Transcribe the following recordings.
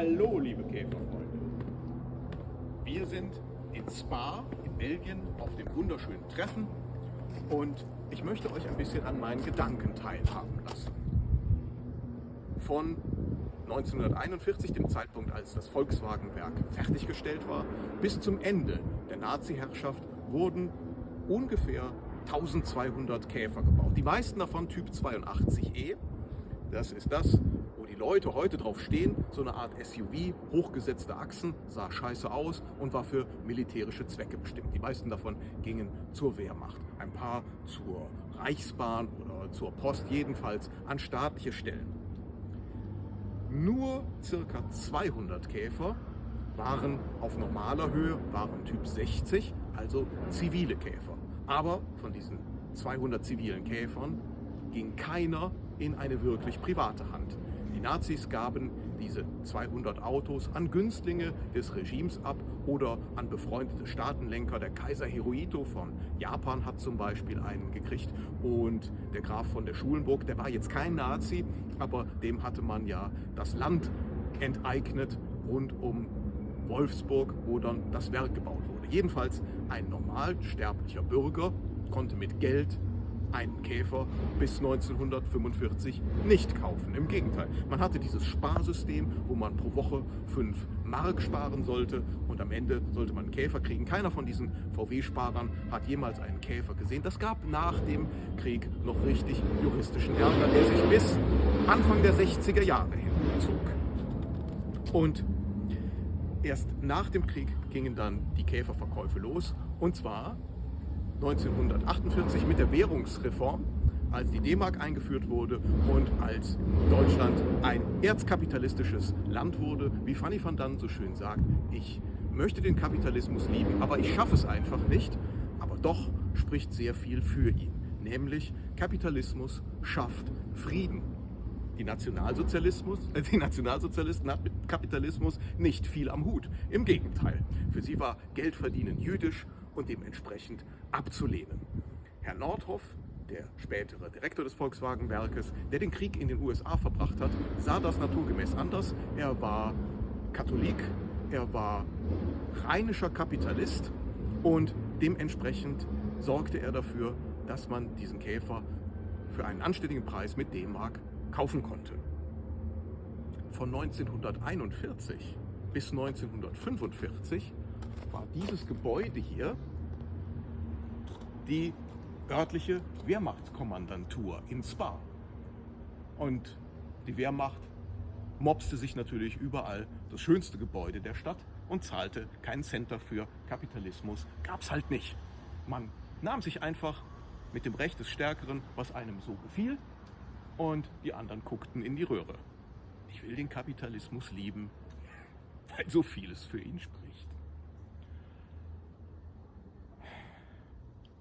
Hallo, liebe Käferfreunde. Wir sind in Spa, in Belgien, auf dem wunderschönen Treffen und ich möchte euch ein bisschen an meinen Gedanken teilhaben lassen. Von 1941, dem Zeitpunkt, als das Volkswagenwerk fertiggestellt war, bis zum Ende der Nazi-Herrschaft wurden ungefähr 1200 Käfer gebaut. Die meisten davon Typ 82E. Das ist das, wo die Leute heute drauf stehen. So eine Art SUV, hochgesetzte Achsen, sah scheiße aus und war für militärische Zwecke bestimmt. Die meisten davon gingen zur Wehrmacht. Ein paar zur Reichsbahn oder zur Post, jedenfalls an staatliche Stellen. Nur ca. 200 Käfer waren auf normaler Höhe, waren Typ 60, also zivile Käfer. Aber von diesen 200 zivilen Käfern ging keiner in eine wirklich private Hand. Die Nazis gaben diese 200 Autos an Günstlinge des Regimes ab oder an befreundete Staatenlenker. Der Kaiser Hirohito von Japan hat zum Beispiel einen gekriegt und der Graf von der Schulenburg, der war jetzt kein Nazi, aber dem hatte man ja das Land enteignet rund um Wolfsburg, wo dann das Werk gebaut wurde. Jedenfalls ein normalsterblicher Bürger konnte mit Geld einen Käfer bis 1945 nicht kaufen. Im Gegenteil, man hatte dieses Sparsystem, wo man pro Woche 5 Mark sparen sollte und am Ende sollte man einen Käfer kriegen. Keiner von diesen VW-Sparern hat jemals einen Käfer gesehen. Das gab nach dem Krieg noch richtig juristischen Ärger, der sich bis Anfang der 60er Jahre hinzog. Und erst nach dem Krieg gingen dann die Käferverkäufe los, und zwar 1948 mit der Währungsreform, als die D-Mark eingeführt wurde und als Deutschland ein erzkapitalistisches Land wurde. Wie Fanny van Dann so schön sagt, ich möchte den Kapitalismus lieben, aber ich schaffe es einfach nicht. Aber doch spricht sehr viel für ihn, nämlich Kapitalismus schafft Frieden. Die Nationalsozialisten hatten mit Kapitalismus nicht viel am Hut. Im Gegenteil, für sie war Geldverdienen jüdisch und dementsprechend abzulehnen. Herr Nordhoff, der spätere Direktor des Volkswagenwerkes, der den Krieg in den USA verbracht hat, sah das naturgemäß anders. Er war Katholik, er war rheinischer Kapitalist und dementsprechend sorgte er dafür, dass man diesen Käfer für einen anständigen Preis mit D-Mark kaufen konnte. Von 1941 bis 1945 war dieses Gebäude hier die örtliche Wehrmachtskommandantur in Spa. Und die Wehrmacht mopste sich natürlich überall das schönste Gebäude der Stadt und zahlte keinen Cent dafür. Kapitalismus gab's halt nicht. Man nahm sich einfach mit dem Recht des Stärkeren, was einem so gefiel, und die anderen guckten in die Röhre. Ich will den Kapitalismus lieben, weil so vieles für ihn spricht.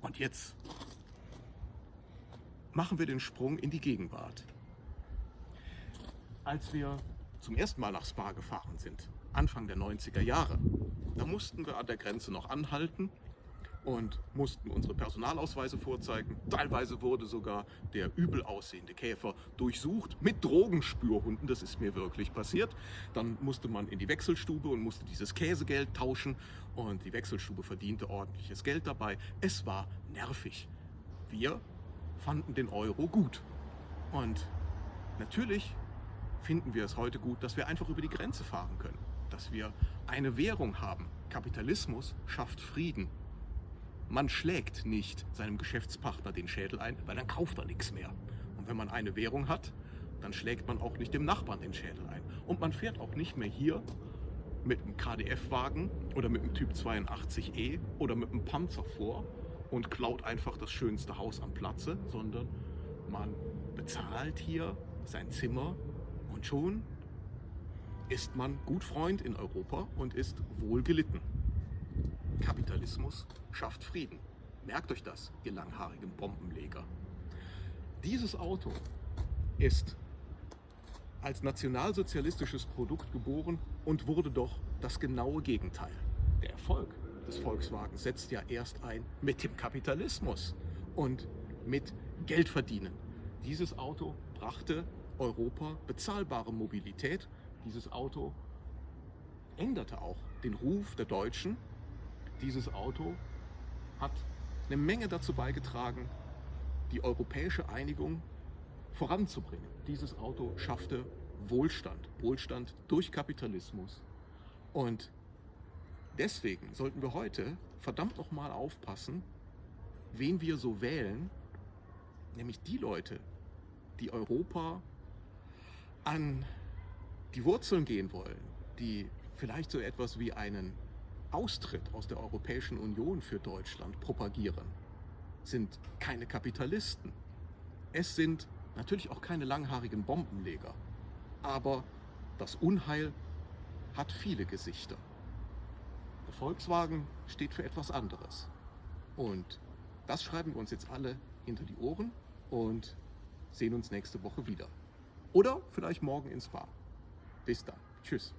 Und jetzt machen wir den Sprung in die Gegenwart. Als wir zum ersten Mal nach Spa gefahren sind, Anfang der 90er Jahre, da mussten wir an der Grenze noch anhalten und mussten unsere Personalausweise vorzeigen. Teilweise wurde sogar der übel aussehende Käfer durchsucht mit Drogenspürhunden. Das ist mir wirklich passiert. Dann musste man in die Wechselstube und musste dieses Käsegeld tauschen. Und die Wechselstube verdiente ordentliches Geld dabei. Es war nervig. Wir fanden den Euro gut. Und natürlich finden wir es heute gut, dass wir einfach über die Grenze fahren können. Dass wir eine Währung haben. Kapitalismus schafft Frieden. Man schlägt nicht seinem Geschäftspartner den Schädel ein, weil dann kauft er nichts mehr. Und wenn man eine Währung hat, dann schlägt man auch nicht dem Nachbarn den Schädel ein. Und man fährt auch nicht mehr hier mit einem KDF-Wagen oder mit einem Typ 82E oder mit einem Panzer vor und klaut einfach das schönste Haus am Platze, sondern man bezahlt hier sein Zimmer und schon ist man gut Freund in Europa und ist wohl gelitten. Kapitalismus schafft Frieden. Merkt euch das, ihr langhaarigen Bombenleger. Dieses Auto ist als nationalsozialistisches Produkt geboren und wurde doch das genaue Gegenteil. Der Erfolg des Volkswagen setzt ja erst ein mit dem Kapitalismus und mit Geldverdienen. Dieses Auto brachte Europa bezahlbare Mobilität. Dieses Auto änderte auch den Ruf der Deutschen. Dieses Auto hat eine Menge dazu beigetragen, die europäische Einigung voranzubringen. Dieses Auto schaffte Wohlstand, Wohlstand durch Kapitalismus. Und deswegen sollten wir heute verdammt nochmal aufpassen, wen wir so wählen, nämlich die Leute, die Europa an die Wurzeln gehen wollen, die vielleicht so etwas wie einen Austritt aus der Europäischen Union für Deutschland propagieren, sind keine Kapitalisten. Es sind natürlich auch keine langhaarigen Bombenleger. Aber das Unheil hat viele Gesichter. Der Volkswagen steht für etwas anderes. Und das schreiben wir uns jetzt alle hinter die Ohren und sehen uns nächste Woche wieder. Oder vielleicht morgen in Spa. Bis dann. Tschüss.